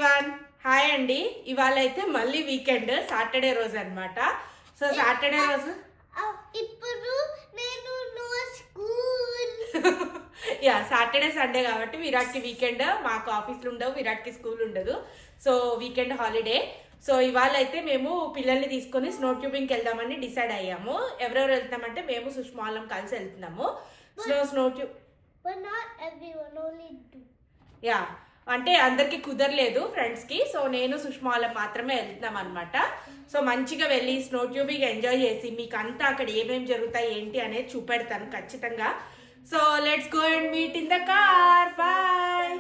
Everyone, hi అండి. ఇవాళ అయితే మళ్ళీ వీకెండ్, సాటర్డే రోజు అనమాట. సో సాటర్డే రోజు ఇప్పుడు నేను స్కూల్ యా సాటర్డే సండే కాబట్టి విరాట్కి వీకెండ్, మాకు ఆఫీస్లు ఉండవు, విరాట్కి స్కూల్ ఉండదు. So weekend holiday. సో ఇవాళ అయితే మేము పిల్లల్ని తీసుకొని స్నో ట్యూబింగ్కి వెళ్దామని డిసైడ్ అయ్యాము. ఎవరెవరు వెళ్తామంటే మేము సుష్మాలం కలిసి వెళ్తున్నాము. స్నో ట్యూబ్ యా అంటే అందరికి కుదరలేదు ఫ్రెండ్స్కి. సో నేను సుష్మాలం మాత్రమే వెళ్తున్నాం అనమాట. సో మంచిగా వెళ్ళి స్నో ట్యూబింగ్ ఎంజాయ్ చేసి మీకు అంతా అక్కడ ఏమేమి జరుగుతాయి ఏంటి అనేది చూపెడతాను ఖచ్చితంగా. So let's go and meet in the car. Bye.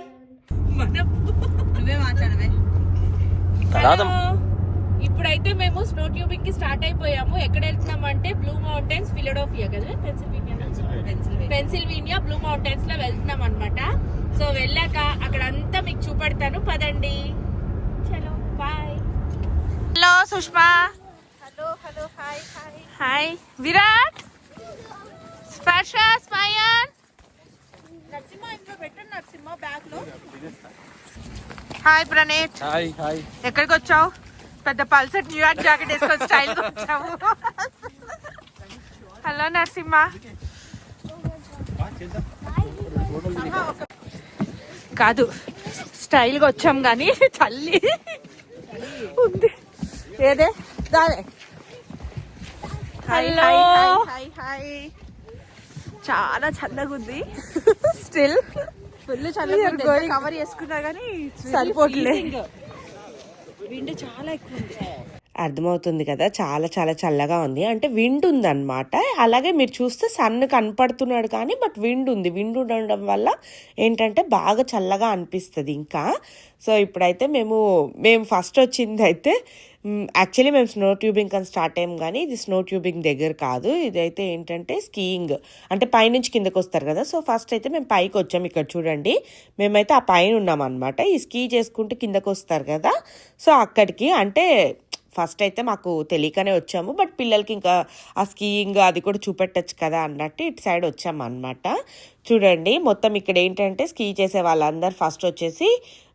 ఇప్పుడైతే మేము స్నో ట్యూబింగ్ కి స్టార్ట్ అయిపోయాము. ఎక్కడ వెళ్తున్నాం అంటే బ్లూ మౌంటైన్స్, ఫిలడెల్ఫియా కదా, పెన్సిల్వేనియా బ్లూ మౌంటైన్స్ లో వెళ్తున్నాం అనమాట. సో వెళ్ళాక అక్కడ అంతా మీకు చూపెడతాను, పదండి. చలో bye. Hello Sushma. Hello hello hi hi hi Virat, Sparsha, Smayan. Narasimha ఇంట్లో పెట్టండి, నరసింహ బ్యాగ్ లో. హాయ్ ప్రణీత్. Hi hi. ఎక్కడికి వచ్చావు? పెద్ద పల్సర్ న్యూయార్క్ జాకెట్ వేసుకొని స్టైల్ గా వచ్చావు. హలో నరసింహ. కాదు స్టైల్ గా వచ్చాం కానీ చల్లి ఉంది. ఏదే దాదే. హలో. చాలా చల్లగా ఉంది. స్టిల్ ఫుల్ చల్లగా కవర్ చేసుకున్నా కానీ సరిపోట్లేదు. విండ్ చాలా ఎక్కువ ఉంది. అర్థమవుతుంది కదా, చాలా చాలా చల్లగా ఉంది. అంటే విండ్ ఉంది అనమాట. అలాగే మీరు చూస్తే సన్ కనపడుతున్నాడు కానీ బట్ విండ్ ఉంది. విండ్ ఉండడం వల్ల ఏంటంటే బాగా చల్లగా అనిపిస్తుంది ఇంకా. సో ఇప్పుడైతే మేము ఫస్ట్ వచ్చింది అయితే యాక్చువల్లీ మేము స్నో ట్యూబింగ్ అని స్టార్ట్ అయ్యాం కానీ ఇది స్నో ట్యూబింగ్ దగ్గర కాదు. ఇదైతే ఏంటంటే స్కీయింగ్, అంటే పైనుంచి కిందకు వస్తారు కదా. సో ఫస్ట్ అయితే మేము పైకి వచ్చాము. ఇక్కడ చూడండి, మేమైతే ఆ పైన ఉన్నాం అనమాట. ఈ స్కీ చేసుకుంటూ కిందకు వస్తారు కదా, సో అక్కడికి అంటే ఫస్ట్ అయితే మాకు తెలియకనే వచ్చాము. బట్ పిల్లలకి ఇంకా ఆ స్కీయింగ్ అది కూడా చూపెట్టచ్చు కదా అన్నట్టు ఇటు సైడ్ వచ్చాము అనమాట. చూడండి మొత్తం ఇక్కడ ఏంటంటే స్కీ చేసే వాళ్ళందరూ ఫస్ట్ వచ్చేసి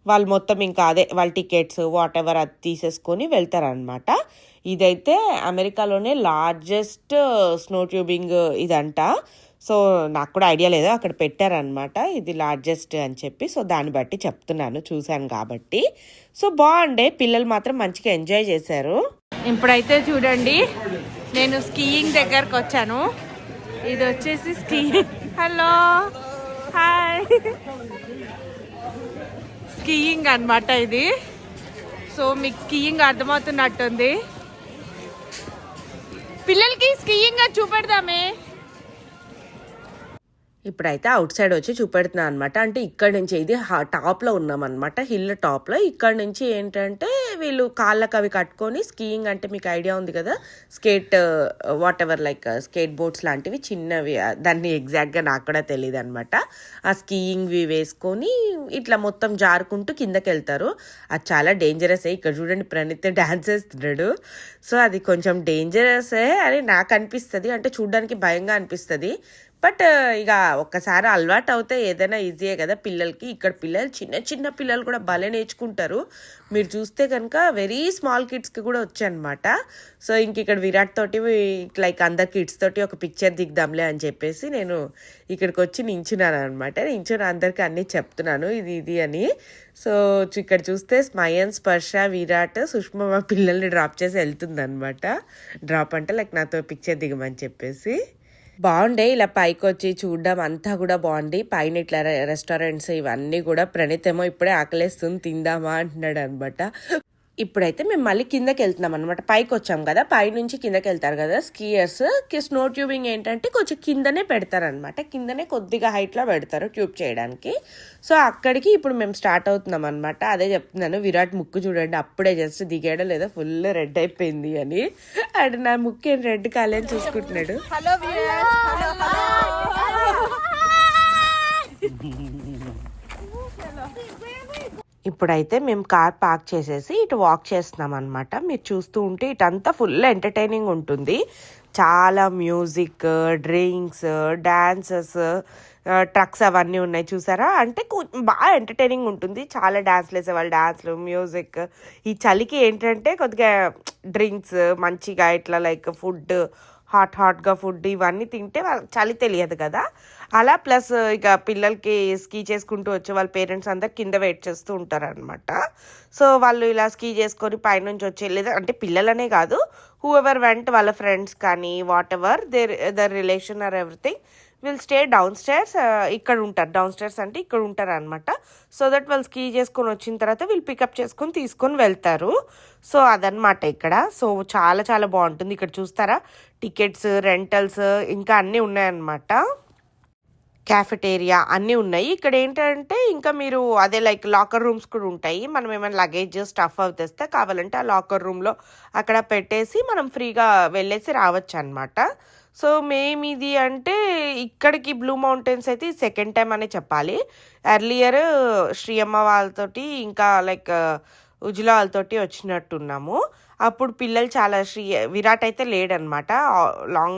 వాళ్ళు మొత్తం ఇంకా అదే వాళ్ళ టికెట్స్ వాట్ ఎవర్ అది తీసేసుకొని వెళ్తారనమాట. ఇదైతే అమెరికాలోనే లార్జెస్ట్ స్నో ట్యూబింగ్ ఇదంట. సో నాకు కూడా ఐడియా లేదు, అక్కడ పెట్టారనమాట ఇది లార్జెస్ట్ అని చెప్పి. సో దాన్ని బట్టి చెప్తున్నాను, చూశాను కాబట్టి. సో బాగుండే, పిల్లలు మాత్రం మంచిగా ఎంజాయ్ చేశారు. ఇప్పుడైతే చూడండి నేను స్కీయింగ్ దగ్గరకు వచ్చాను. ఇది వచ్చేసి స్కీయింగ్. Hello hi. స్కీయింగ్ అనమాట ఇది. సో మీకు స్కీయింగ్ అర్థమవుతున్నట్టుంది. పిల్లలకి స్కీయింగ్ చూపెడదామే. ఇప్పుడైతే అవుట్ సైడ్ వచ్చి చూపెడుతున్నాను అనమాట. అంటే ఇక్కడ నుంచి ఇది టాప్లో ఉన్నాం అనమాట, హిల్ టాప్లో. ఇక్కడ నుంచి ఏంటంటే వీళ్ళు కాళ్ళకి అవి కట్టుకొని స్కీయింగ్, అంటే మీకు ఐడియా ఉంది కదా, skate whatever like skate boards లాంటివి చిన్నవి, దాన్ని ఎగ్జాక్ట్గా నాకు కూడా తెలియదు అనమాట. ఆ స్కీయింగ్వి వేసుకొని ఇట్లా మొత్తం జారుకుంటూ కిందకి వెళ్తారు. అది చాలా డేంజరసే. ఇక్కడ చూడండి ప్రణీత్ డ్యాన్స్ వేస్తున్నాడు. సో అది కొంచెం డేంజరసే అని నాకు అనిపిస్తుంది, అంటే చూడడానికి భయంగా అనిపిస్తుంది. బట్ ఇక ఒక్కసారి అలవాటు అవుతే ఏదైనా ఈజీయే కదా పిల్లలకి. ఇక్కడ పిల్లలు చిన్న చిన్న పిల్లలు కూడా భలే నేర్చుకుంటారు. మీరు చూస్తే కనుక వెరీ స్మాల్ కిడ్స్కి కూడా వచ్చాయన్నమాట. సో ఇంక ఇక్కడ విరాట్ తోటి లైక్ అందరు కిడ్స్ తోటి ఒక పిక్చర్ దిగుదాంలే అని చెప్పేసి నేను ఇక్కడికి వచ్చి నించున్నాను అనమాట. నించుని అందరికీ అన్నీ చెప్తున్నాను ఇది అని. సో ఇక్కడ చూస్తే స్మయన్, స్పర్శ, విరాట్, సుష్మా మా పిల్లల్ని డ్రాప్ చేసి వెళ్తుంది అనమాట. డ్రాప్ అంటే లైక్ నాతో పిక్చర్ దిగమని చెప్పేసి. బాగుండే ఇలా పైకి వచ్చి చూడడం అంతా కూడా బాగుంది. పైన ఇట్లా రెస్టారెంట్స్ ఇవన్నీ కూడా. ప్రణీత్ ఏమో ఇప్పుడే ఆకలేస్తుంది తిందామా అంటున్నాడు అనమాట. ఇప్పుడైతే మేము మళ్ళీ కిందకి వెళ్తున్నాం అనమాట. పైకి వచ్చాం కదా, పైనుంచి కిందకి వెళ్తారు కదా స్కీయర్స్. స్నో ట్యూబింగ్ ఏంటంటే కొంచెం కిందనే పెడతారనమాట, కిందనే కొద్దిగా హైట్లో పెడతారు ట్యూబ్ చేయడానికి. సో అక్కడికి ఇప్పుడు మేము స్టార్ట్ అవుతున్నాం అనమాట. అదే చెప్తున్నాను, విరాట్ ముక్కు చూడండి అప్పుడే జస్ట్ దిగాడో లేదా ఫుల్ రెడ్ అయిపోయింది అని. అండ్ నా ముక్కు ఏం రెడ్ కాలేని చూసుకుంటున్నాడు. హలో ఇప్పుడైతే మేము కార్ పార్క్ చేసేసి ఇటు వాక్ చేస్తున్నాం అనమాట. మీరు చూస్తూ ఉంటే ఇటంతా ఫుల్ ఎంటర్టైనింగ్ ఉంటుంది. చాలా మ్యూజిక్, డ్రింక్స్, డాన్సెస్, ట్రక్స్ అవన్నీ ఉన్నాయి చూసారా. అంటే బాగా ఎంటర్టైనింగ్ ఉంటుంది. చాలా డ్యాన్స్లు వేసేవాళ్ళు, డ్యాన్స్లు, మ్యూజిక్. ఈ చలికి ఏంటంటే కొద్దిగా డ్రింక్స్ మంచిగా ఇట్లా లైక్ ఫుడ్ హాట్గా ఫుడ్ ఇవన్నీ తింటే వాళ్ళకి చలి తెలియదు కదా. అలా ప్లస్ ఇక పిల్లలకి స్కీ చేసుకుంటూ వచ్చే వాళ్ళ పేరెంట్స్ అందరు కింద వెయిట్ చేస్తూ ఉంటారనమాట. సో వాళ్ళు ఇలా స్కీ చేసుకొని పైనుంచి వచ్చే, లేదా అంటే పిల్లలనే కాదు, హూ ఎవర్ వెంట్ వాళ్ళ ఫ్రెండ్స్ కానీ whatever their relation or everything will stay downstairs. ఇక్కడ ఉంటారు, డౌన్ స్టేర్స్ అంటే ఇక్కడ ఉంటారు అనమాట. సో దట్ వాళ్ళు స్కీ చేసుకొని వచ్చిన తర్వాత వీళ్ళు పికప్ చేసుకొని తీసుకొని వెళ్తారు. సో అదనమాట ఇక్కడ. సో చాలా చాలా బాగుంటుంది. ఇక్కడ చూస్తారా టికెట్స్, రెంటల్స్ ఇంకా అన్నీ ఉన్నాయన్నమాట. క్యాఫెటేరియా అన్నీ ఉన్నాయి. ఇక్కడ ఏంటంటే ఇంకా మీరు అదే లైక్ లాకర్ రూమ్స్ కూడా ఉంటాయి. మనం ఏమైనా లగేజ్ స్టఫ్ అవి తెస్తే కావాలంటే ఆ లాకర్ రూమ్లో అక్కడ పెట్టేసి మనం ఫ్రీగా వెళ్ళేసి రావచ్చు అనమాట. సో మేము ఇది అంటే ఇక్కడికి బ్లూ మౌంటైన్స్ అయితే సెకండ్ టైం అనే చెప్పాలి. ఎర్లియర్ శ్రీయమ్మ వాళ్ళతోటి ఇంకా లైక్ ఉజ్లా వాళ్ళతోటి వచ్చినట్టున్నాము. అప్పుడు పిల్లలు చాలా విరాట్ అయితే లేడనమాట.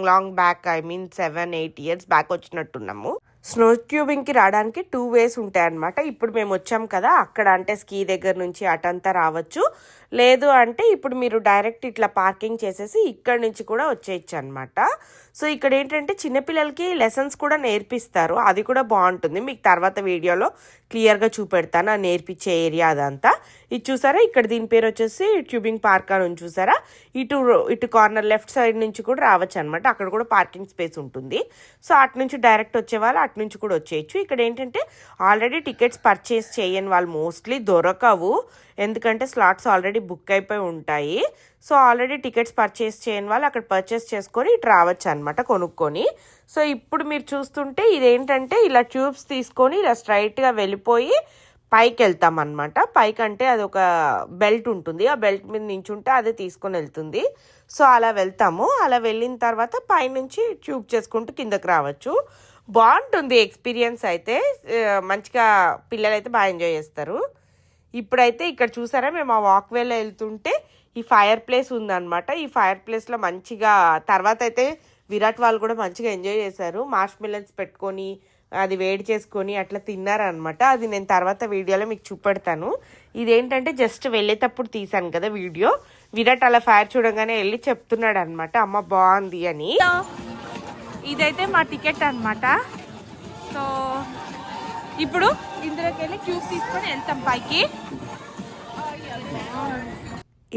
Long back, I mean 7-8 years back వచ్చినట్టున్నాము. స్నో ట్యూబింగ్కి రావడానికి 2 ways ఉంటాయన్నమాట. ఇప్పుడు మేము వచ్చాం కదా అక్కడ, అంటే స్కీ దగ్గర నుంచి అటంతా రావచ్చు. లేదు అంటే ఇప్పుడు మీరు డైరెక్ట్ ఇట్లా పార్కింగ్ చేసేసి ఇక్కడ నుంచి కూడా వచ్చేయచ్చు అనమాట. సో ఇక్కడ ఏంటంటే చిన్నపిల్లలకి లెసన్స్ కూడా నేర్పిస్తారు, అది కూడా బాగుంటుంది. మీకు తర్వాత వీడియోలో క్లియర్గా చూపెడతాను ఆ నేర్పించే ఏరియా అదంతా. ఇది చూసారా, ఇక్కడ దీని పేరు వచ్చేసి ట్యూబింగ్ పార్క్ అని చూసారా. ఇటు కార్నర్ లెఫ్ట్ సైడ్ నుంచి కూడా రావచ్చు అనమాట. అక్కడ కూడా పార్కింగ్ స్పేస్ ఉంటుంది. సో అటు నుంచి డైరెక్ట్ వచ్చేవాళ్ళు అటు నుంచి కూడా వచ్చేయచ్చు. ఇక్కడ ఏంటంటే ఆల్రెడీ టికెట్స్ పర్చేస్ చేయని వాళ్ళు మోస్ట్లీ దొరకవు, ఎందుకంటే స్లాట్స్ ఆల్రెడీ బుక్ అయిపోయి ఉంటాయి. సో ఆల్రెడీ టికెట్స్ పర్చేస్ చేయని వాళ్ళు అక్కడ పర్చేస్ చేసుకొని ఇటు రావచ్చు అనమాట కొనుక్కొని. సో ఇప్పుడు మీరు చూస్తుంటే ఇదేంటంటే ఇలా ట్యూబ్స్ తీసుకొని ఇలా స్ట్రైట్గా వెళ్ళిపోయి పైకి వెళ్తాం అనమాట. పైకి అంటే అది ఒక బెల్ట్ ఉంటుంది, ఆ బెల్ట్ మీద నించుంటే అదే తీసుకొని వెళ్తుంది. సో అలా వెళ్తాము. అలా వెళ్ళిన తర్వాత పైనుంచి ట్యూబ్ చేసుకుంటూ కిందకి రావచ్చు. బాగుంటుంది ఎక్స్పీరియన్స్ అయితే. మంచిగా పిల్లలు అయితే బాగా ఎంజాయ్ చేస్తారు. ఇప్పుడైతే ఇక్కడ చూసారా, మేము ఆ వాక్వేలో వెళ్తుంటే ఈ ఫైర్ ప్లేస్ ఉందన్నమాట. ఈ ఫైర్ ప్లేస్లో మంచిగా తర్వాత అయితే విరాట్ వాళ్ళు కూడా మంచిగా ఎంజాయ్ చేశారు. మార్ష్మెలన్స్ పెట్టుకొని అది వేడి చేసుకొని అట్లా తిన్నారనమాట. అది నేను తర్వాత వీడియోలో మీకు చూపెడతాను. ఇదేంటంటే జస్ట్ వెళ్ళేటప్పుడు తీసాను కదా వీడియో. విరాట్ అలా ఫైర్ చూడగానే వెళ్ళి చెప్తున్నాడు అనమాట, అమ్మ బాగుంది అని. ఇదైతే మా టికెట్ అనమాట. సో ఇప్పుడు ఇందులోకి వెళ్ళి ట్యూబ్ తీసుకొని వెళ్తాం పైకి.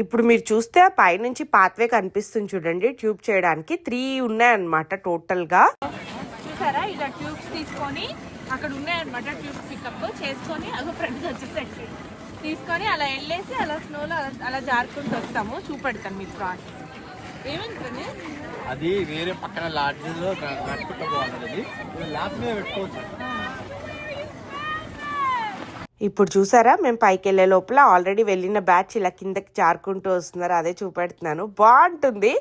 ఇప్పుడు మీరు చూస్తే పైనుంచి పాత్వే కనిపిస్తుంది చూడండి. ట్యూబ్ చేయడానికి 3 ఉన్నాయన్నమాట టోటల్గా. చూసారా, ఇలా ట్యూబ్స్ తీసుకొని అక్కడ ఉన్నాయన్నమాట. ట్యూబ్స్ పికప్ చేసుకొని అదో ఫ్రెండ్స్ వచ్చేసరికి తీసుకొని అలా వెళ్ళేసి అలా స్నోలో అలా జారుకుంటూ వస్తాము. చూపెడతాను మీకు ప్రాసెస్. ఏమంటుంది అది వేరే పక్కన లాడ్జ్లో నడుపుకోవాలి, ల్యాప్ మీద పెట్టుకోవచ్చు. ఇప్పుడు చూసారా, మేము పైకి వెళ్ళే లోపల ఆల్రెడీ వెళ్ళిన బ్యాచ్ ఇలా కిందకి జారుకుంటూ వస్తున్నారు, అదే చూపెడుతున్నాను. బాగుంటుంది.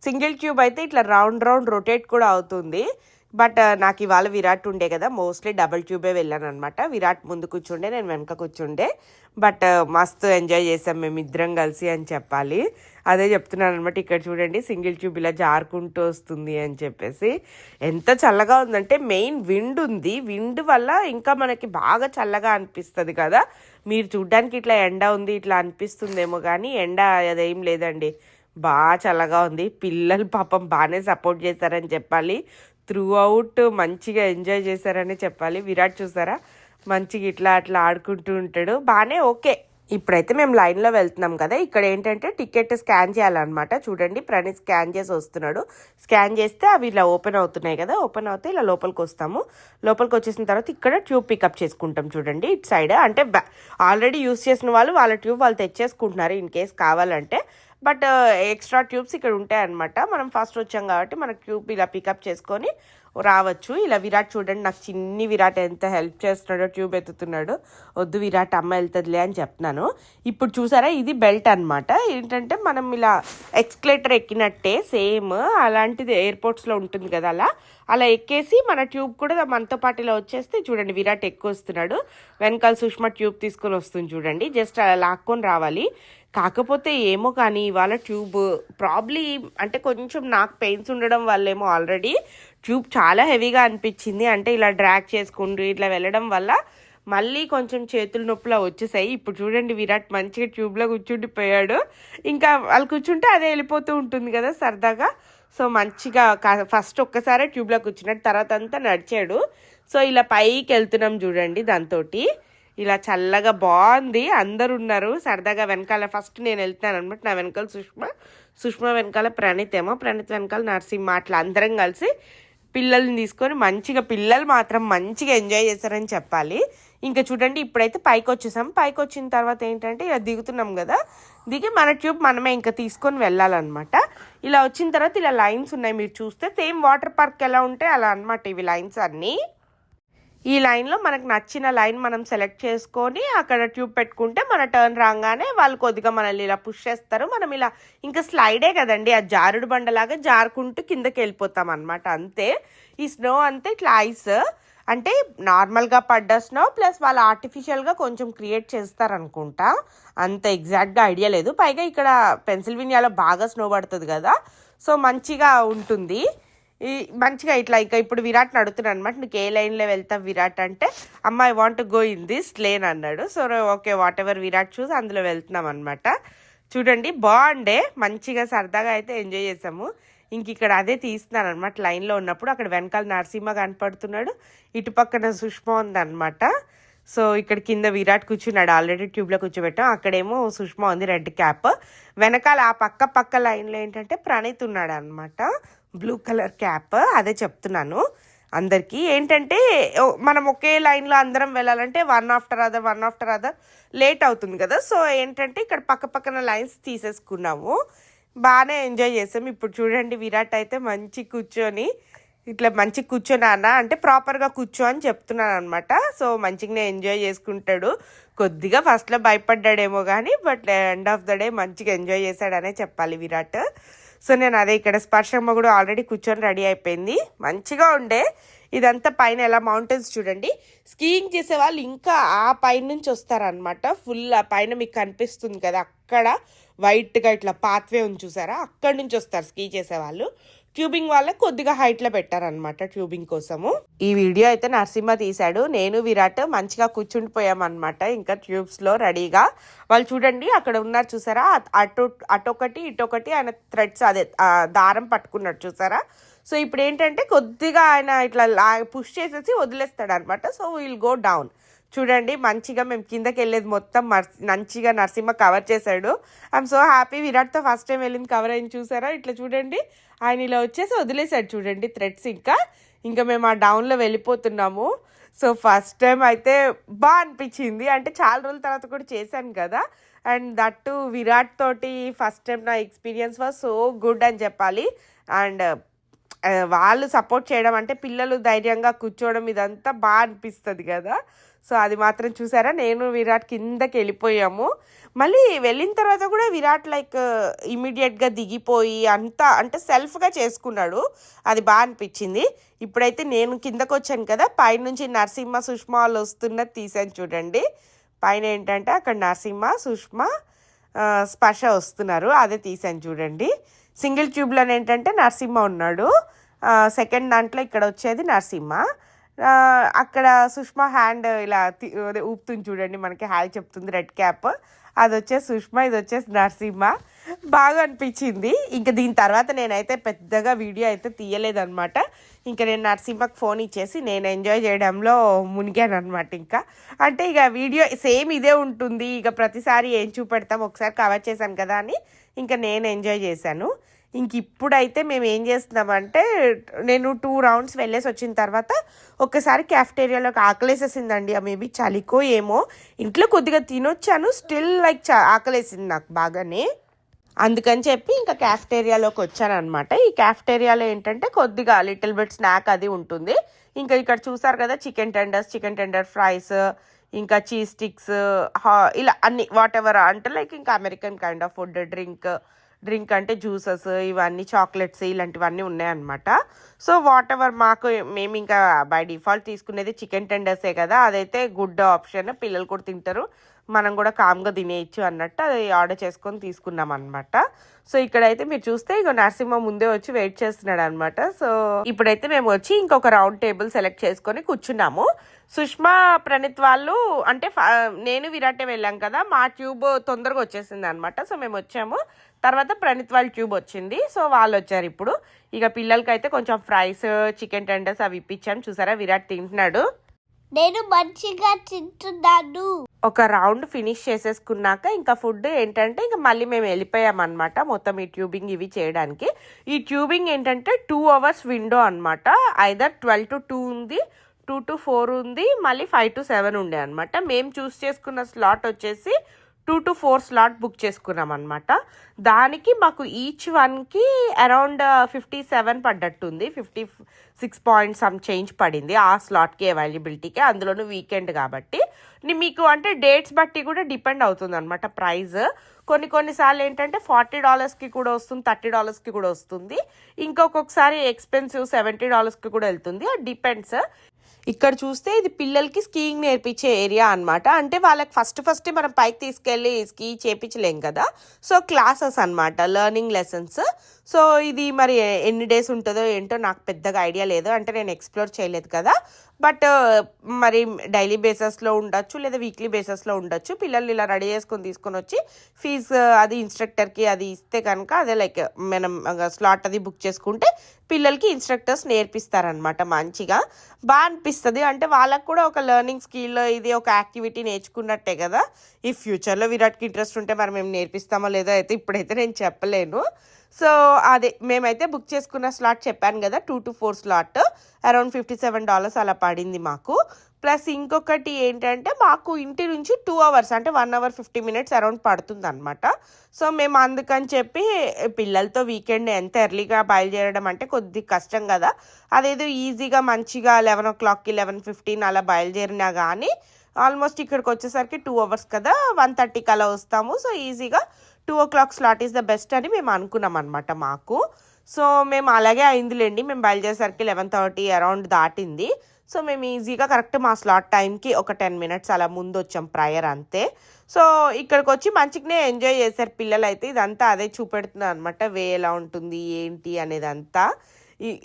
సింగిల్ ట్యూబ్ అయితే ఇట్లా రౌండ్ రొటేట్ కూడా అవుతుంది. బట్ నాకు ఇవాళ విరాట్ ఉండే కదా, మోస్ట్లీ డబుల్ ట్యూబే వెళ్ళాను అనమాట. విరాట్ ముందు కూర్చుండే, నేను వెనక కూర్చుండే. బట్ మస్తు ఎంజాయ్ చేసాం మేము ఇద్దరం కలిసి అని చెప్పాలి. అదే చెప్తున్నాను అనమాట. ఇక్కడ చూడండి, సింగిల్ ట్యూబ్ ఇలా జారుకుంటూ వస్తుంది అని చెప్పేసి. ఎంత చల్లగా ఉందంటే మెయిన్ విండ్ ఉంది. విండ్ వల్ల ఇంకా మనకి బాగా చల్లగా అనిపిస్తుంది కదా. మీరు చూడ్డానికి ఇట్లా ఎండ ఉంది ఇట్లా అనిపిస్తుందేమో, కానీ ఎండ అదేం లేదండి, బాగా చల్లగా ఉంది. పిల్లలు పాపం బాగానే సపోర్ట్ చేశారని చెప్పాలి. త్రూ అవుట్ మంచిగా ఎంజాయ్ చేశారని చెప్పాలి. విరాట్ చూసారా, మంచిగా ఇట్లా అట్లా ఆడుకుంటూ ఉంటాడు, బాగానే ఓకే. ఇప్పుడైతే మేము లైన్లో వెళ్తున్నాం కదా. ఇక్కడ ఏంటంటే టికెట్ స్కాన్ చేయాలన్నమాట. చూడండి, ప్రణీత్ స్కాన్ చేసి వస్తున్నాడు. స్కాన్ చేస్తే అవి ఇలా ఓపెన్ అవుతున్నాయి కదా, ఓపెన్ అవుతే ఇలా లోపలికి వస్తాము. లోపలికి వచ్చేసిన తర్వాత ఇక్కడ ట్యూబ్ పికప్ చేసుకుంటాం. చూడండి ఇటు సైడ్, అంటే ఆల్రెడీ యూస్ చేసిన వాళ్ళు వాళ్ళ ట్యూబ్ వాళ్ళు తెచ్చేసుకుంటున్నారు ఇన్ కేస్ కావాలంటే. బట్ ఎక్స్ట్రా ట్యూబ్స్ ఇక్కడ ఉంటాయన్నమాట. మనం ఫస్ట్ వచ్చాం కాబట్టి మన ట్యూబ్ ఇలా పికప్ చేసుకొని రావచ్చు. ఇలా విరాట్ చూడండి, నాకు చిన్ని విరాట్ ఎంత హెల్ప్ చేస్తున్నాడో, ట్యూబ్ ఎత్తుతున్నాడు. వద్దు విరాట్, అమ్మ వెళ్తుందిలే అని చెప్తున్నాను. ఇప్పుడు చూసారా, ఇది బెల్ట్ అనమాట. ఏంటంటే మనం ఇలా ఎక్స్కలేటర్ ఎక్కినట్టే సేమ్ అలాంటిది ఎయిర్పోర్ట్స్లో ఉంటుంది కదా, అలా ఎక్కేసి మన ట్యూబ్ కూడా మనతో పాటు ఇలా వచ్చేస్తే చూడండి విరాట్ ఎక్కువ వస్తున్నాడు. వెనకాల సుష్మా ట్యూబ్ తీసుకొని వస్తుంది చూడండి. జస్ట్ అలా లాక్కొని రావాలి. కాకపోతే ఏమో కానీ ఇవాళ ట్యూబ్ ప్రాబ్లీ అంటే కొంచెం నాకు పెయిన్స్ ఉండడం వల్లేమో ఆల్రెడీ ట్యూబ్ చాలా హెవీగా అనిపించింది. అంటే ఇలా డ్రాగ్ చేసుకుంటూ ఇట్లా వెళ్ళడం వల్ల మళ్ళీ కొంచెం చేతుల నొప్పులా వచ్చేసాయి. ఇప్పుడు చూడండి విరాట్ మంచిగా ట్యూబ్లో కూర్చుండిపోయాడు. ఇంకా వాళ్ళు కూర్చుంటే అదే వెళ్ళిపోతూ ఉంటుంది కదా సరదాగా. సో మంచిగా ఫస్ట్ ఒక్కసారి ట్యూబ్లో కూర్చున్నాడు, తర్వాత అంతా నడిచాడు. సో ఇలా పైకి వెళ్తున్నాం చూడండి. దాంతో ఇలా చల్లగా బాగుంది. అందరు ఉన్నారు సరదాగా. వెనకాల ఫస్ట్ నేను వెళ్తాను అనమాట. నా వెనకాల సుష్మా వెనకాల ప్రణీత్ వెనకాల నరసింహ, అట్లా అందరం కలిసి పిల్లల్ని తీసుకొని మంచిగా, పిల్లలు మాత్రం మంచిగా ఎంజాయ్ చేస్తారని చెప్పాలి. ఇంకా చూడండి ఇప్పుడైతే పైకి వచ్చేసాం. పైకి వచ్చిన తర్వాత ఏంటంటే ఇలా దిగుతున్నాం కదా, దిగి మన ట్యూబ్ మనమే ఇంకా తీసుకొని వెళ్ళాలన్నమాట. ఇలా వచ్చిన తర్వాత ఇలా లైన్స్ ఉన్నాయి, మీరు చూస్తే సేమ్ వాటర్ పార్క్ ఎలా ఉంటే అలా అనమాట ఇవి లైన్స్ అన్నీ. ఈ లైన్లో మనకు నచ్చిన లైన్ మనం సెలెక్ట్ చేసుకొని అక్కడ ట్యూబ్ పెట్టుకుంటే మన టర్న్ రాగానే వాళ్ళు కొద్దిగా మనల్ని ఇలా పుష్ చేస్తారు. మనం ఇలా ఇంకా స్లైడే కదండి, ఆ జారుడు బండలాగా జారుకుంటూ కిందకి వెళ్ళిపోతాం అనమాట. అంతే. ఈ స్నో అంతే ఇట్లా ఐస్ అంటే నార్మల్గా పడ్డ స్నో ప్లస్ వాళ్ళు ఆర్టిఫిషియల్గా కొంచెం క్రియేట్ చేస్తారనుకుంటా. అంత ఎగ్జాక్ట్గా ఐడియా లేదు. పైగా ఇక్కడ పెన్సిల్వేనియాలో బాగా స్నో పడుతుంది కదా, సో మంచిగా ఉంటుంది. మంచిగా ఇట్లా ఇంకా ఇప్పుడు విరాట్ని అడుగుతున్నాను అనమాట, నీకు ఏ లైన్లో వెళ్తావు విరాట్ అంటే, అమ్మ I want go in this lane అన్నాడు. So okay whatever Virat చూసి అందులో వెళ్తున్నాం అనమాట. చూడండి బాగుండే, మంచిగా సరదాగా అయితే ఎంజాయ్ చేసాము. ఇంక ఇక్కడ అదే తీస్తున్నాను అనమాట లైన్లో ఉన్నప్పుడు. అక్కడ వెనకాల నరసింహ కనపడుతున్నాడు, ఇటు పక్కన సుష్మా ఉందన్నమాట. సో ఇక్కడ కింద విరాట్ కూర్చున్నాడు, ఆల్రెడీ ట్యూబ్లో కూర్చోబెట్టాం. అక్కడేమో సుష్మా ఉంది రెడ్ క్యాప్. వెనకాల ఆ పక్క లైన్లో ఏంటంటే ప్రణీత్ ఉన్నాడు అనమాట, బ్లూ కలర్ క్యాప్. అదే చెప్తున్నాను అందరికీ. ఏంటంటే మనం ఒకే లైన్లో అందరం వెళ్ళాలంటే వన్ ఆఫ్టర్ అదర్ లేట్ అవుతుంది కదా. సో ఏంటంటే ఇక్కడ పక్కన లైన్స్ తీసేసుకున్నాము. బాగానే ఎంజాయ్ చేసాం. ఇప్పుడు చూడండి విరాట్ అయితే మంచి కూర్చొని ఇట్లా మంచి కూర్చొని అంటే ప్రాపర్గా కూర్చో అని చెప్తున్నాను అనమాట. సో మంచిగానే ఎంజాయ్ చేసుకుంటాడు. కొద్దిగా ఫస్ట్లో భయపడ్డాడేమో కానీ but end of the day మంచిగా ఎంజాయ్ చేశాడనే చెప్పాలి విరాట్. సో నేను అదే ఇక్కడ స్పర్శమ్మ కూడా ఆల్రెడీ కూర్చొని రెడీ అయిపోయింది. మంచిగా ఉండే. ఇదంతా పైన ఎలా మౌంటైన్స్ చూడండి. స్కీయింగ్ చేసే వాళ్ళు ఇంకా ఆ పైన నుంచి వస్తారనమాట. ఫుల్ ఆ పైన మీకు కనిపిస్తుంది కదా, అక్కడ వైట్గా ఇట్లా పాత్వే ఉంది చూసారా, అక్కడి నుంచి వస్తారు స్కీ చేసేవాళ్ళు. ట్యూబింగ్ వాళ్ళకి కొద్దిగా హైట్లో పెట్టారనమాట ట్యూబింగ్ కోసము. ఈ వీడియో అయితే నరసింహ తీశాడు. నేను విరాట్ మంచిగా కూర్చుండిపోయామన్నమాట ఇంకా ట్యూబ్స్లో రెడీగా. వాళ్ళు చూడండి అక్కడ ఉన్నారు చూసారా, అటొకటి ఇటొకటి ఆయన థ్రెడ్స్ అదే దారం పట్టుకున్నాడు చూసారా. సో ఇప్పుడు ఏంటంటే కొద్దిగా ఆయన ఇట్లా పుష్ చేసేసి వదిలేస్తాడు అనమాట. So will go down. చూడండి మంచిగా మేము కిందకి వెళ్ళేది మొత్తం మంచిగా నరసింహ కవర్ చేశాడు. I'm so happy. విరాట్తో ఫస్ట్ టైం వెళ్ళింది కవర్ అయింది చూసారా. ఇట్లా చూడండి ఆయన ఇలా వచ్చేసి వదిలేశాడు చూడండి థ్రెడ్స్. ఇంకా మేము ఆ డౌన్లో వెళ్ళిపోతున్నాము. సో ఫస్ట్ టైం అయితే బాగా అనిపించింది. అంటే చాలా రోజుల తర్వాత కూడా చేశాను కదా, అండ్ దట్టు విరాట్ తోటి ఫస్ట్ టైం నా ఎక్స్పీరియన్స్ వాజ్ సో గుడ్ అని చెప్పాలి. అండ్ వాళ్ళు సపోర్ట్ చేయడం అంటే పిల్లలు ధైర్యంగా కూర్చోవడం ఇదంతా బాగా అనిపిస్తుంది కదా. సో అది మాత్రం చూసారా, నేను విరాట్ కిందకి వెళ్ళిపోయాము. మళ్ళీ వెళ్ళిన తర్వాత కూడా విరాట్ లైక్ ఇమీడియట్గా దిగిపోయి అంతా అంటే సెల్ఫ్గా చేసుకున్నాడు. అది బాగా అనిపించింది. ఇప్పుడైతే నేను కిందకు వచ్చాను కదా, పైనుంచి నరసింహ సుష్మా వాళ్ళు వస్తున్నది తీసాను చూడండి. పైన ఏంటంటే అక్కడ నరసింహ సుష్మా స్పర్శ వస్తున్నారు, అదే తీసాను చూడండి. సింగిల్ ట్యూబ్లో ఏంటంటే నరసింహ ఉన్నాడు, సెకండ్ దాంట్లో ఇక్కడ వచ్చేది నరసింహ. అక్కడ సుష్మా హ్యాండ్ ఇలా ఊపుతుంది చూడండి, మనకి హాయ్ చెప్తుంది రెడ్ క్యాప్. అది వచ్చేసి సుష్మా, ఇది వచ్చేసి నరసింహ. బాగా అనిపించింది. ఇంకా దీని తర్వాత నేనైతే పెద్దగా వీడియో అయితే తీయలేదన్నమాట. ఇంకా నేను నరసింహకి ఫోన్ ఇచ్చేసి నేను ఎంజాయ్ చేయడంలో మునిగాను అనమాట. ఇంకా అంటే ఇక వీడియో సేమ్ ఇదే ఉంటుంది, ఇక ప్రతిసారి ఏం చూపెడతాం ఒకసారి కవర్ చేశాను కదా అని ఇంకా నేను ఎంజాయ్ చేశాను. ఇంక ఇప్పుడైతే మేము ఏం చేస్తున్నామంటే, నేను 2 రౌండ్స్ వెళ్ళేసి వచ్చిన తర్వాత ఒక్కసారి క్యాఫ్టేరియాలోకి ఆకలేసేసిందండి. మేబీ చలికో ఏమో, ఇంట్లో కొద్దిగా తినొచ్చాను, స్టిల్ లైక్ ఆకలేసింది నాకు బాగానే. అందుకని చెప్పి ఇంకా క్యాఫ్టేరియాలోకి వచ్చాను అనమాట. ఈ క్యాఫ్టేరియాలో ఏంటంటే కొద్దిగా లిటిల్ బిట్ స్నాక్ అది ఉంటుంది. ఇంకా ఇక్కడ చూసారు కదా, చికెన్ టెండర్ ఫ్రైస్, ఇంకా చీజ్ స్టిక్స్, ఇలా అన్ని వాట్ ఎవర్ అంటే లైక్ ఇంకా American kind of food, drink drink అంటే జ్యూసెస్, ఇవన్నీ చాక్లెట్స్ ఇలాంటివన్నీ ఉన్నాయన్నమాట. సో వాట్ ఎవర్ మాకు మేము ఇంకా బై డిఫాల్ట్ తీసుకునేది చికెన్ టెండర్సే కదా, అదైతే గుడ్ ఆప్షన్, పిల్లలు కూడా తింటారు, మనం కూడా కామ్గా తినేయచ్చు అన్నట్టు అది ఆర్డర్ చేసుకొని తీసుకున్నాం అనమాట. సో ఇక్కడైతే మీరు చూస్తే ఇక నరసింహ ముందే వచ్చి వెయిట్ చేస్తున్నాడు అనమాట. సో ఇప్పుడైతే మేము వచ్చి ఇంకొక రౌండ్ టేబుల్ సెలెక్ట్ చేసుకొని కూర్చున్నాము. సుష్మా ప్రణీత్ వాళ్ళు అంటే నేను విరాటే వెళ్ళాం కదా, మా ట్యూబ్ తొందరగా వచ్చేసింది అనమాట. సో మేము వచ్చాము, తర్వాత ప్రణీత్ వాళ్ళ ట్యూబ్ వచ్చింది. సో వాళ్ళు వచ్చారు ఇప్పుడు. ఇక పిల్లలకైతే కొంచెం ఫ్రైస్, చికెన్ టెండర్స్ అవి ఇప్పించాము. చూసారా విరాట్ తింటున్నాడు. నేను మంచిగా తింటున్నాను. ఒక రౌండ్ ఫినిష్ చేసేసుకున్నాక ఇంకా ఫుడ్ ఏంటంటే ఇంకా మళ్ళీ మేము వెళ్ళిపోయామన్నమాట మొత్తం ఈ ట్యూబింగ్ ఇవి చేయడానికి. ఈ ట్యూబింగ్ ఏంటంటే 2 hours విండో అనమాట. ఐదర్ 12 to 2 ఉంది, 2 to 4 ఉంది, మళ్ళీ 5 to 7 ఉండే అనమాట. మేము చూస్ చేసుకున్న స్లాట్ వచ్చేసి 2 to 4 స్లాట్ బుక్ చేసుకున్నాం అనమాట. దానికి మాకు ఈచ్ వన్కి అరౌండ్ 57 పడ్డట్టుంది, 56 పాయింట్ సమ్ చేంజ్ పడింది ఆ స్లాట్కి అవైలబిలిటీకి, అందులోనూ వీకెండ్ కాబట్టి. మీకు అంటే డేట్స్ బట్టి కూడా డిపెండ్ అవుతుంది అనమాట ప్రైస్. కొన్నిసార్లు ఏంటంటే $40కి కూడా వస్తుంది, $30కి కూడా వస్తుంది, ఇంకొకసారి ఎక్స్పెన్సివ్ $70కి కూడా వెళ్తుంది. అది డిపెండ్స్. ఇక్కడ చూస్తే ఇది పిల్లలకి స్కీయింగ్ నేర్పించే ఏరియా అనమాట. అంటే వాళ్ళకి ఫస్ట్ మనం పైకి తీసుకెళ్ళి స్కీ చేయించలేం కదా, సో క్లాసెస్ అనమాట, లెర్నింగ్ లెసన్స్. సో ఇది మరి ఎన్ని డేస్ ఉంటుందో ఏంటో నాకు పెద్దగా ఐడియా లేదు, అంటే నేను ఎక్స్ప్లోర్ చేయలేదు కదా. బట్ మరి డైలీ బేసస్లో ఉండొచ్చు, లేదా వీక్లీ బేసస్లో ఉండొచ్చు. పిల్లల్ని ఇలా రెడీ చేసుకొని తీసుకొని వచ్చి ఫీజు అది ఇన్స్ట్రక్టర్కి అది ఇస్తే కనుక అదే లైక్ మనం స్లాట్ అది బుక్ చేసుకుంటే పిల్లలకి ఇన్స్ట్రక్టర్స్ నేర్పిస్తారనమాట. మంచిగా బాగా అనిపిస్తుంది. అంటే వాళ్ళకు కూడా ఒక లెర్నింగ్ స్కిల్, ఇది ఒక యాక్టివిటీ నేర్చుకున్నట్టే కదా. ఈ ఫ్యూచర్లో విరాట్కి ఇంట్రెస్ట్ ఉంటే మరి మేము నేర్పిస్తామో లేదో అయితే ఇప్పుడైతే నేను చెప్పలేను. సో అదే మేమైతే బుక్ చేసుకున్న స్లాట్ చెప్పాను కదా, 2 to 4 స్లాట్, అరౌండ్ $57 అలా పడింది మాకు. ప్లస్ ఇంకొకటి ఏంటంటే మాకు ఇంటి నుంచి 2 hours అంటే 1 hour 50 minutes అరౌండ్ పడుతుంది అనమాట. సో మేము అందుకని చెప్పి పిల్లలతో వీకెండ్ ఎంత ఎర్లీగా బయలుదేరడం అంటే కొద్ది కష్టం కదా, అదేదో ఈజీగా మంచిగా 11 o'clockకి 11:15 అలా బయలుదేరినా కానీ ఆల్మోస్ట్ ఇక్కడికి వచ్చేసరికి 2 hours కదా, 1:30కి అలా వస్తాము. సో ఈజీగా 2 o'clock slot is the best అని మేము అనుకున్నాం అనమాట మాకు. సో మేము అలాగే అయిందిలేండి, మేము బయలుదేరేసరికి 11:30 అరౌండ్ దాటింది. సో మేము ఈజీగా కరెక్ట్ మా స్లాట్ టైంకి ఒక 10 minutes అలా ముందు వచ్చాం ప్రయర్ అంతే. సో ఇక్కడికి వచ్చి మంచిగానే ఎంజాయ్ చేశారు పిల్లలు అయితే. ఇదంతా అదే చూపెడుతున్నారు అనమాట, వే ఎలా ఉంటుంది ఏంటి అనేదంతా.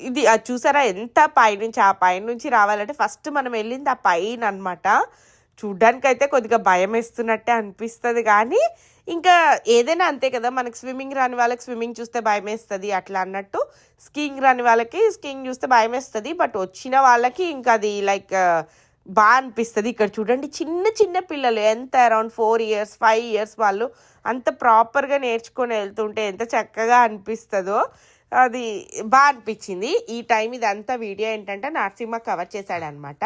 ఇది అది చూసారా ఎంత పైనుంచి, ఆ పైనుంచి రావాలంటే ఫస్ట్ మనం వెళ్ళింది ఆ పైన అనమాట. చూడ్డానికైతే కొద్దిగా భయం వేస్తున్నట్టే అనిపిస్తుంది, కానీ ఇంకా ఏదైనా అంతే కదా, మనకి స్విమ్మింగ్ రాని వాళ్ళకి స్విమ్మింగ్ చూస్తే భయం వేస్తుంది, అట్లా అన్నట్టు స్కీయింగ్ రాని వాళ్ళకి స్కీయింగ్ చూస్తే భయం వేస్తుంది. బట్ వచ్చిన వాళ్ళకి ఇంకా అది లైక్ బాగా అనిపిస్తుంది. ఇక్కడ చూడండి చిన్న చిన్న పిల్లలు ఎంత అరౌండ్ 4 years 5 years వాళ్ళు అంత ప్రాపర్గా నేర్చుకొని వెళ్తుంటే ఎంత చక్కగా అనిపిస్తుందో, అది బాగా అనిపించింది. ఈ టైం ఇదంతా వీడియో ఏంటంటే నరసింహ కవర్ చేశాడనమాట.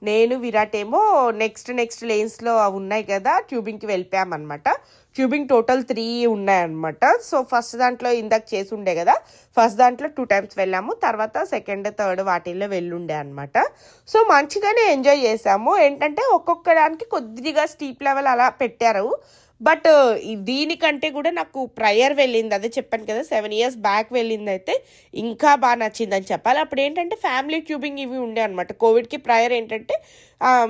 నేను విరాట్ ఏమో నెక్స్ట్ లేన్స్లో ఉన్నాయి కదా ట్యూబింగ్కి వెళ్ళిపోయామన్నమాట. ట్యూబింగ్ టోటల్ 3 ఉన్నాయన్నమాట. సో ఫస్ట్ దాంట్లో ఇందాక చేసి ఉండే కదా, ఫస్ట్ దాంట్లో 2 times వెళ్ళాము, తర్వాత సెకండ్ థర్డ్ వాటిల్లో వెళ్ళుండే అనమాట. సో మంచిగానే ఎంజాయ్ చేసాము. ఏంటంటే ఒక్కొక్క దానికి కొద్దిగా స్టీప్ లెవెల్ అలా పెట్టారు. బట్ దీనికంటే కూడా నాకు ప్రయర్ వెళ్ళింది, అదే చెప్పాను కదా 7 years బ్యాక్ వెళ్ళింది అయితే ఇంకా బాగా నచ్చిందని చెప్పాలి. అప్పుడు ఏంటంటే ఫ్యామిలీ ట్యూబింగ్ ఇవి ఉండే అనమాట. కోవిడ్కి ప్రయర్ ఏంటంటే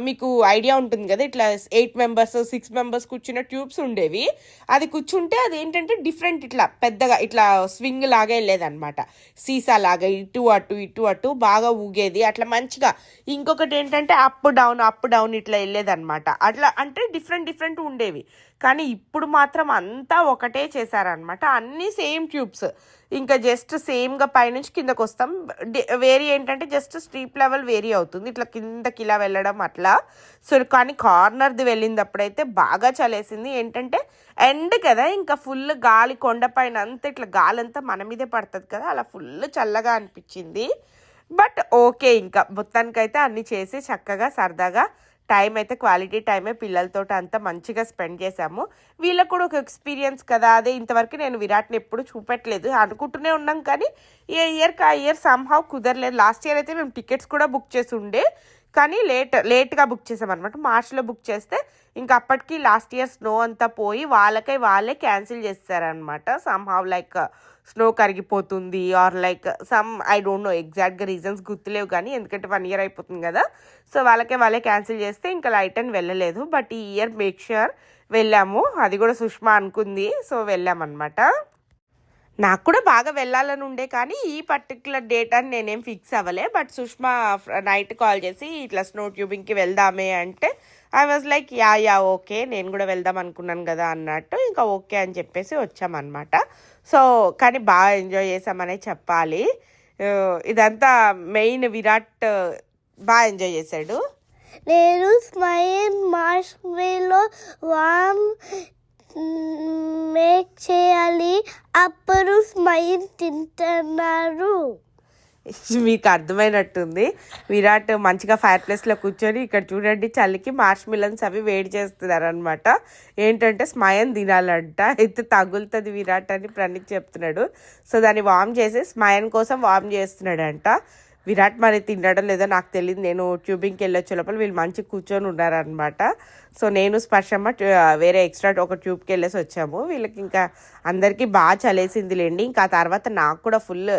మీకు ఐడియా ఉంటుంది కదా, ఇట్లా 8 members 6 members కూర్చున్న ట్యూబ్స్ ఉండేవి. అది కూర్చుంటే అది ఏంటంటే డిఫరెంట్, ఇట్లా పెద్దగా ఇట్లా స్వింగ్ లాగా వెళ్ళేదన్నమాట, సీసా లాగా ఇటు అటు బాగా ఊగేది అట్లా మంచిగా. ఇంకొకటి ఏంటంటే అప్ డౌన్ ఇట్లా వెళ్ళేదన్నమాట. అట్లా అంటే డిఫరెంట్ ఉండేవి. కానీ ఇప్పుడు మాత్రం అంతా ఒకటే చేశారనమాట, అన్నీ సేమ్ ట్యూబ్స్, ఇంకా జస్ట్ సేమ్గా పైనుంచి కిందకు వస్తాం. వేరీ ఏంటంటే జస్ట్ స్ట్రీప్ లెవెల్ వేరీ అవుతుంది, ఇట్లా కిందకి ఇలా వెళ్ళడం అట్లా. సో కానీ కార్నర్ది వెళ్ళింది అప్పుడైతే బాగా చలేసింది. ఏంటంటే ఎండ్ కదా, ఇంకా ఫుల్ గాలి కొండపైన అంతా ఇట్లా గాలి అంతా మన మీదే పడుతుంది కదా, అలా ఫుల్ చల్లగా అనిపించింది. బట్ ఓకే, ఇంకా మొత్తానికైతే అన్నీ చేసి చక్కగా సరదాగా టైం అయితే క్వాలిటీ టైమే పిల్లలతో అంతా మంచిగా స్పెండ్ చేసాము. వీళ్ళకు కూడా ఒక ఎక్స్పీరియన్స్ కదా, అదే ఇంతవరకు నేను విరాట్ని ఎప్పుడు చూపెట్టలేదు, అనుకుంటూనే ఉన్నాం కానీ ఏ ఇయర్కి ఆ ఇయర్ సమ్హౌ కుదరలేదు. లాస్ట్ ఇయర్ అయితే మేము టికెట్స్ కూడా బుక్ చేసి ఉండే, కానీ లేట్గా బుక్ చేసాం అనమాట. మార్చ్లో బుక్ చేస్తే ఇంకా అప్పటికి లాస్ట్ ఇయర్ స్నో అంతా పోయి వాళ్ళే క్యాన్సిల్ చేస్తారనమాట. సమ్హౌ లైక్ స్నో కరిగిపోతుంది or like some I don't know ఎగ్జాక్ట్గా రీజన్స్ గుర్తులేవు, కానీ ఎందుకంటే 1 year అయిపోతుంది కదా. సో వాళ్ళే క్యాన్సిల్ చేస్తే ఇంకా లైట్ అని వెళ్ళలేదు. బట్ ఈ ఇయర్ మేక్ ష్యూర్ వెళ్ళాము, అది కూడా సుష్మా అనుకుంది, సో వెళ్ళామన్నమాట. నాకు కూడా బాగా వెళ్ళాలని ఉండే, కానీ ఈ పర్టికులర్ డేట్ అని నేనేం ఫిక్స్ అవ్వలే. బట్ సుష్మా నైట్ కాల్ చేసి ఇట్లా స్నో ట్యూబింగ్కి వెళ్దామే అంటే I was like yeah okay, నేను కూడా వెళ్దాం అనుకున్నాను కదా అన్నట్టు ఇంకా ఓకే అని చెప్పేసి వచ్చామన్నమాట. సో కానీ బాగా ఎంజాయ్ చేసామనే చెప్పాలి. ఇదంతా మెయిన్ విరాట్ బాగా ఎంజాయ్ చేశాడు. నేను స్మైల్ మార్ష్మెల్లో వామ్ మేక్ చేయాలి, అప్పుడు స్మైల్ తింటున్నారు. మీకు అర్థమైనట్టుంది. విరాట్ మంచిగా ఫైర్ ప్లేస్లో కూర్చొని ఇక్కడ చూడండి చలికి మార్ష్ మిలన్స్ అవి వేడి చేస్తున్నారు అనమాట. ఏంటంటే స్మయన్ తినాలంట, అయితే తగులుతుంది విరాట్ అని ప్రణీత్ చెప్తున్నాడు. సో దాన్ని వార్మ్ చేసి స్మయన్ కోసం వార్మ్ చేస్తున్నాడంట. విరాట్ మరి తినడం లేదో నాకు తెలియదు. నేను ట్యూబింగ్కి వెళ్ళొచ్చే లోపల వీళ్ళు మంచి కూర్చొని ఉన్నారనమాట. సో నేను స్పర్శమ్మ వేరే ఎక్స్ట్రా ఒక ట్యూబ్కి వెళ్ళేసి వచ్చాము. వీళ్ళకి ఇంకా అందరికీ బాగా చలేసిందిలేండి. ఇంకా ఆ తర్వాత నాకు కూడా ఫుల్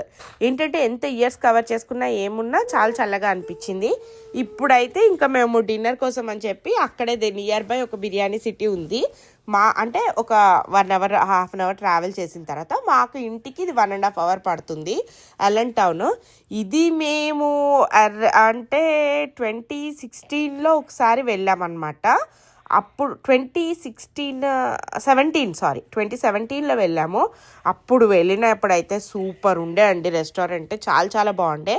ఏంటంటే ఎంత ఇయర్స్ కవర్ చేసుకున్నా ఏమున్నా చాలా చల్లగా అనిపించింది. ఇప్పుడైతే ఇంకా మేము డిన్నర్ కోసం అని చెప్పి అక్కడే నియర్ బై ఒక బిర్యానీ సిటీ ఉంది. అంటే ఒక 1 hour 1/2 hour ట్రావెల్ చేసిన తర్వాత మాకు ఇంటికి ఇది 1.5 hour పడుతుంది అలన్ టౌన్. ఇది మేము అంటే 2016లో ఒకసారి వెళ్ళామన్నమాట. అప్పుడు 2017లో వెళ్ళాము. అప్పుడు వెళ్ళినప్పుడైతే సూపర్ ఉండే అండి రెస్టారెంట్, చాలా బాగుండే.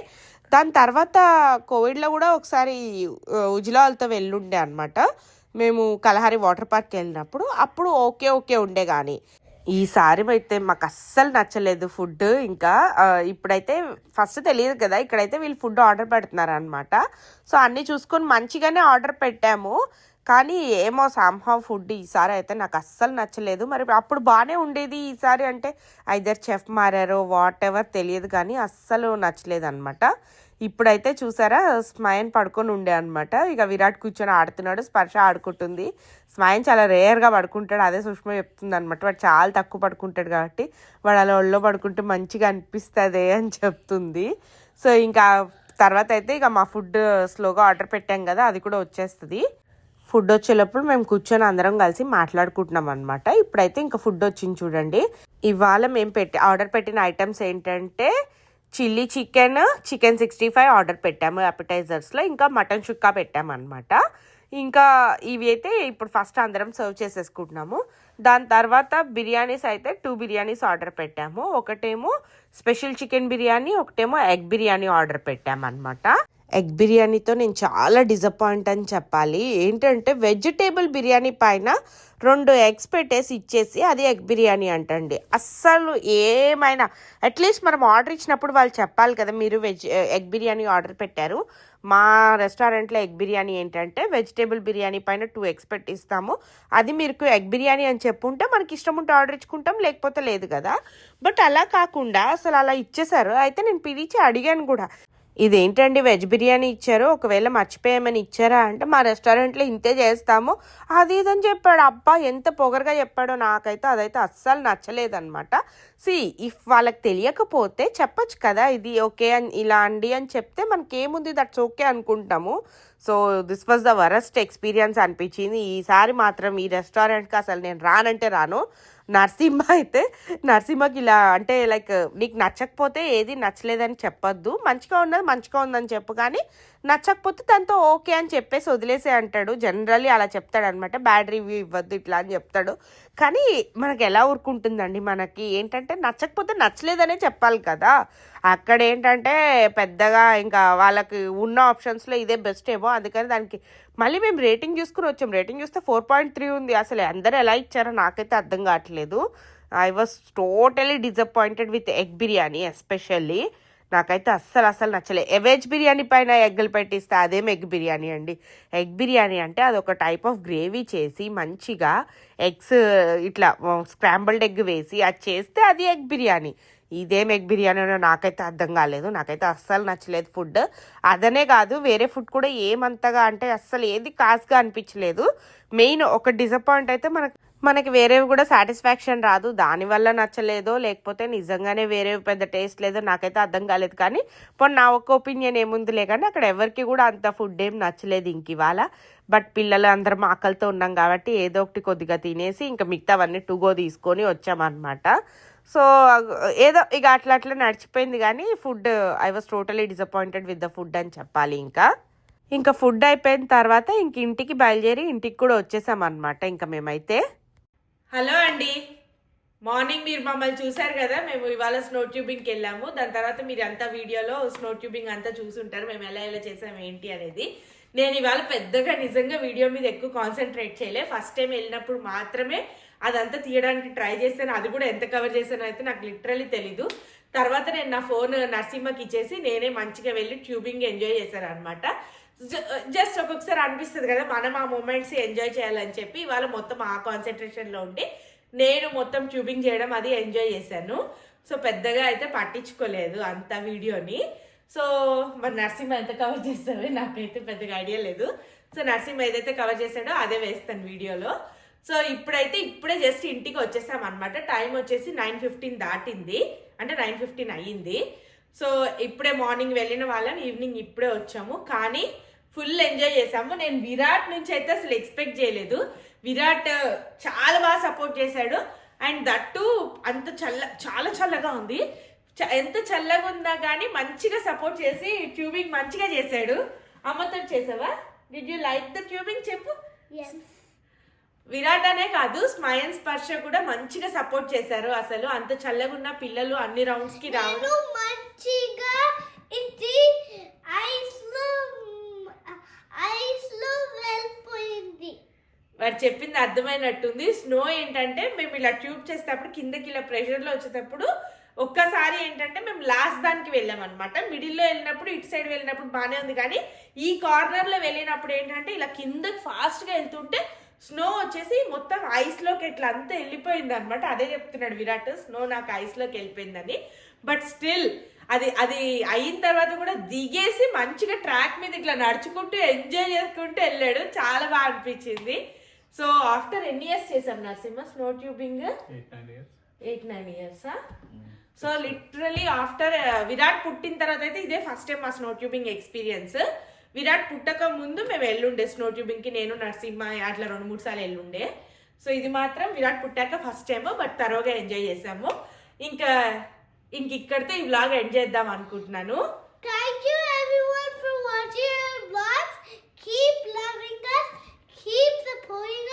దాని తర్వాత కోవిడ్లో కూడా ఒకసారి ఉజ్లాల్తో వెళ్ళుండే అనమాట. మేము కలహారి వాటర్ పార్క్కి వెళ్ళినప్పుడు అప్పుడు ఓకే ఉండే, కానీ ఈసారి అయితే మాకు అస్సలు నచ్చలేదు ఫుడ్. ఇంకా ఇప్పుడైతే ఫస్ట్ తెలియదు కదా, ఇక్కడైతే వీళ్ళు ఫుడ్ ఆర్డర్ పెడుతున్నారు అనమాట. సో అన్నీ చూసుకొని మంచిగానే ఆర్డర్ పెట్టాము, కానీ ఏమో సంహౌ ఫుడ్ ఈసారి అయితే నాకు అస్సలు నచ్చలేదు. మరి అప్పుడు బాగానే ఉండేది, ఈసారి అంటే ఐదర్ చెఫ్ మారారో వాట్ ఎవర్ తెలియదు, కానీ అస్సలు నచ్చలేదు అనమాట. ఇప్పుడైతే చూసారా స్మైన్ పడుకొని ఉండే అనమాట. ఇక విరాట్ కూర్చొని ఆడుతున్నాడు, స్పర్శ ఆడుకుంటుంది. స్మైన్ చాలా రేర్గా పడుకుంటాడు, అదే సుష్మా చెప్తుంది అనమాట. వాడు చాలా తక్కువ పడుకుంటాడు కాబట్టి వాడు అలా ఒళ్ళో పడుకుంటే మంచిగా అనిపిస్తుంది అని చెప్తుంది. సో ఇంకా తర్వాత అయితే ఇక మా ఫుడ్ స్లోగా ఆర్డర్ పెట్టాం కదా, అది కూడా వచ్చేస్తుంది. ఫుడ్ వచ్చేటప్పుడు మేము కూర్చొని అందరం కలిసి మాట్లాడుకుంటున్నాం అనమాట. ఇప్పుడైతే ఇంకా ఫుడ్ వచ్చింది చూడండి. ఇవాళ మేము ఆర్డర్ పెట్టిన ఐటమ్స్ ఏంటంటే చిల్లీ చికెన్ 65 ఆర్డర్ పెట్టాము అపెటైజర్స్లో, ఇంకా మటన్ చుక్కా పెట్టామన్నమాట. ఇంకా ఇవి అయితే ఇప్పుడు ఫస్ట్ అందరం సర్వ్ చేసేసుకుంటున్నాము. దాని తర్వాత బిర్యానీస్ అయితే 2 బిర్యానీస్ ఆర్డర్ పెట్టాము. ఒకటేమో స్పెషల్ చికెన్ బిర్యానీ, ఒకటేమో ఎగ్ బిర్యానీ ఆర్డర్ పెట్టామన్నమాట. ఎగ్ బిర్యానీతో నేను చాలా డిసప్పాయింట్ అని చెప్పాలి. ఏంటంటే వెజిటేబుల్ బిర్యానీ పైన 2 eggs పెట్టేసి ఇచ్చేసి అది ఎగ్ బిర్యానీ అంటండి. అస్సలు ఏమైనా అట్లీస్ట్ మనం ఆర్డర్ ఇచ్చినప్పుడు వాళ్ళు చెప్పాలి కదా, మీరు ఎగ్ బిర్యానీ ఆర్డర్ పెట్టారు. మా రెస్టారెంట్లో ఎగ్ బిర్యానీ ఏంటంటే వెజిటేబుల్ బిర్యానీ పైన 2 eggs పెట్టిస్తాము, అది మీకు ఎగ్ బిర్యానీ అని చెప్పుంటే మనకి ఇష్టం ఉంటే ఆర్డర్ ఇచ్చుకుంటాం, లేకపోతే లేదు కదా. బట్ అలా కాకుండా అసలు అలా ఇచ్చేసారు. అయితే నేను పిలిచి అడిగాను కూడా, ఇదేంటండి వెజ్ బిర్యానీ ఇచ్చారు, ఒకవేళ మర్చిపోయామని ఇచ్చారా అంటే మా రెస్టారెంట్లో ఇంతే చేస్తాము అది ఇదని చెప్పాడు. అబ్బా ఎంత పొగరుగా చెప్పాడో, నాకైతే అదైతే అస్సలు నచ్చలేదన్నమాట. ఇఫ్ వాళ్ళకి తెలియకపోతే చెప్పచ్చు కదా, ఇది ఓకే అని ఇలా అండి అని చెప్తే మనకేముంది, దట్స్ ఓకే అనుకుంటాము. So this was the worst experience అనిపించింది. ఈసారి మాత్రం ఈ రెస్టారెంట్కి అసలు నేను రానంటే రాను. నరసింహకి ఇలా అంటే లైక్ నీకు నచ్చకపోతే ఏది నచ్చలేదని చెప్పొద్దు, మంచిగా ఉందని చెప్పు, కానీ నచ్చకపోతే తనతో ఓకే అని చెప్పేసి వదిలేసే అంటాడు. జనరల్లీ అలా చెప్తాడనమాట, బ్యాడ్ రివ్యూ ఇవ్వద్దు ఇట్లా అని చెప్తాడు. కానీ మనకి ఎలా ఊరుకుంటుందండి, మనకి ఏంటంటే నచ్చకపోతే నచ్చలేదనే చెప్పాలి కదా. అక్కడ ఏంటంటే పెద్దగా ఇంకా వాళ్ళకి ఉన్న ఆప్షన్స్లో ఇదే బెస్ట్ ఏమో, అందుకని దానికి మళ్ళీ మేము రేటింగ్ చూసుకుని వచ్చాం. రేటింగ్ చూస్తే 4.3 ఉంది. అసలు అందరూ ఎలా ఇచ్చారో నాకైతే అర్థం కావట్లేదు. I was totally disappointed with egg biryani especially. నాకైతే అస్సలు నచ్చలే. వెజ్ బిర్యానీ పైన ఎగ్గులు పెట్టిస్తే అదేం ఎగ్ బిర్యానీ అండి. ఎగ్ బిర్యానీ అంటే అదొక టైప్ ఆఫ్ గ్రేవీ చేసి మంచిగా ఎగ్స్ ఇట్లా స్క్రాంబుల్డ్ ఎగ్ వేసి అది చేస్తే అది ఎగ్ బిర్యానీ. ఇదేం ఎగ్ బిర్యానీ నాకైతే అర్థం కాలేదు. నాకైతే అస్సలు నచ్చలేదు ఫుడ్. అదనే కాదు వేరే ఫుడ్ కూడా ఏమంతగా అంటే అస్సలు ఏది కాస్గా అనిపించలేదు. మెయిన్ ఒక డిసప్పాయింట్ అయితే మనకి వేరేవి కూడా సాటిస్ఫాక్షన్ రాదు. దానివల్ల నచ్చలేదో లేకపోతే నిజంగానే వేరేవి పెద్ద టేస్ట్ లేదో నాకైతే అర్థం కాలేదు. కానీ పోనీ నా ఒక్క ఒపీనియన్ ఏముందిలే కానీ అక్కడ ఎవరికి కూడా అంత ఫుడ్ ఏం నచ్చలేదు ఇంక ఇవాళ. బట్ పిల్లలు అందరం ఆకలితో ఉన్నాం కాబట్టి ఏదో ఒకటి కొద్దిగా తినేసి ఇంకా మిగతావన్నీ టు గో తీసుకొని వచ్చామన్నమాట. సో ఏదో ఇక అట్లా నడిచిపోయింది. కానీ food I was totally disappointed with the food అని చెప్పాలి. ఇంకా ఫుడ్ అయిపోయిన తర్వాత ఇంక ఇంటికి బయలుదేరి ఇంటికి కూడా వచ్చేసామన్నమాట ఇంకా మేమైతే. హలో అండి, మార్నింగ్ మీరు మమ్మల్ని చూసారు కదా, మేము ఇవాళ స్నో ట్యూబింగ్కి వెళ్ళాము. దాని తర్వాత మీరు అంతా వీడియోలో స్నో ట్యూబింగ్ అంతా చూసుంటారు మేము ఎలా చేసాము ఏంటి అనేది. నేను ఇవాళ పెద్దగా నిజంగా వీడియో మీద ఎక్కువ కాన్సన్ట్రేట్ చేయలే. ఫస్ట్ టైం వెళ్ళినప్పుడు మాత్రమే అదంతా తీయడానికి ట్రై చేశాను. అది కూడా ఎంత కవర్ చేశానో అయితే నాకు లిటరల్లీ తెలీదు. తర్వాత నేను నా ఫోన్ నరసింహకి ఇచ్చేసి నేనే మంచిగా వెళ్ళి ట్యూబింగ్ ఎంజాయ్ చేశాను అనమాట. జస్ట్ ఒక్కొక్కసారి అనిపిస్తుంది కదా మనం ఆ మూమెంట్స్ ఎంజాయ్ చేయాలని చెప్పి ఇవాళ మొత్తం ఆ కాన్సన్ట్రేషన్లో ఉండి నేను మొత్తం ట్యూబింగ్ చేయడం అది ఎంజాయ్ చేశాను. సో పెద్దగా అయితే పట్టించుకోలేదు అంత వీడియోని. సో మరి నరసింహ ఎంత కవర్ చేస్తావే నాకైతే పెద్దగా ఐడియా లేదు. సో నరసింహ ఏదైతే కవర్ చేశాడో అదే వేస్తాను వీడియోలో. సో ఇప్పుడే జస్ట్ ఇంటికి వచ్చేసాం అనమాట. టైం వచ్చేసి 9:15 దాటింది, అంటే 9:15 అయ్యింది. సో ఇప్పుడే మార్నింగ్ వెళ్ళిన వాళ్ళం, ఈవినింగ్ ఇప్పుడే వచ్చాము. కానీ ఫుల్ ఎంజాయ్ చేసాము. నేను విరాట్ నుంచి అయితే అసలు ఎక్స్పెక్ట్ చేయలేదు. విరాట్ చాలా బాగా సపోర్ట్ చేశాడు. అండ్ దట్టు అంత చాలా చల్లగా ఉంది. ఎంత చల్లగా ఉందా కానీ మంచిగా సపోర్ట్ చేసి ట్యూబింగ్ మంచిగా చేశాడు. అమ్మతో చేసావా? Did you like the tubing చెప్పు. విరాట్ అనే కాదు స్మయన్ స్పర్శ కూడా మంచిగా సపోర్ట్ చేశారు. అసలు అంత చల్లగా ఉన్న పిల్లలు అన్ని రౌండ్స్ కి రావడం మంచిగా ఇది ఐస్లో వెళ్ళిపోయింది. వాడు చెప్పింది అర్థమైనట్టుంది. స్నో ఏంటంటే మేము ఇలా ట్యూబ్ చేసేటప్పుడు కిందకి ఇలా ప్రెషర్లో వచ్చేటప్పుడు ఒక్కసారి ఏంటంటే మేము లాస్ట్ దానికి వెళ్ళాం అనమాట. మిడిల్లో వెళ్ళినప్పుడు ఇటు సైడ్ వెళ్ళినప్పుడు బాగానే ఉంది. కానీ ఈ కార్నర్లో వెళ్ళినప్పుడు ఏంటంటే ఇలా కిందకి ఫాస్ట్గా వెళ్తుంటే స్నో వచ్చేసి మొత్తం ఐస్లోకి ఇట్లా అంతా వెళ్ళిపోయింది అనమాట. అదే చెప్తున్నాడు విరాట్, స్నో నాకు ఐస్లోకి వెళ్ళిపోయిందని. బట్ స్టిల్ అది అయిన తర్వాత కూడా దిగేసి మంచిగా ట్రాక్ మీద ఇట్లా నడుచుకుంటూ ఎంజాయ్ చేసుకుంటూ వెళ్ళాడు. చాలా బాగా అనిపించింది. సో ఆఫ్టర్ ఎన్ని ఇయర్స్ చేసాం నరసింహ స్నో ట్యూబింగ్? 8-9 ఇయర్సా? సో లిటరలీ ఆఫ్టర్ విరాట్ పుట్టిన తర్వాత అయితే ఇదే ఫస్ట్ టైం మా స్నో ట్యూబింగ్ ఎక్స్పీరియన్స్. విరాట్ పుట్టక ముందు మేము వెళ్ళుండే స్నో ట్యూబింగ్కి, నేను నరసింహ అట్లా 2-3 సార్లు వెళ్ళుండే. సో ఇది మాత్రం విరాట్ పుట్టాక ఫస్ట్ టైం. బట్ తరోగా ఎంజాయ్ చేసాము. ఇంక ఇక్కడితో ఈ వ్లాగ్ ఎండ్ చేద్దాం అనుకుంటున్నాను. Thank you everyone for watching our vlogs. Keep loving us, keep supporting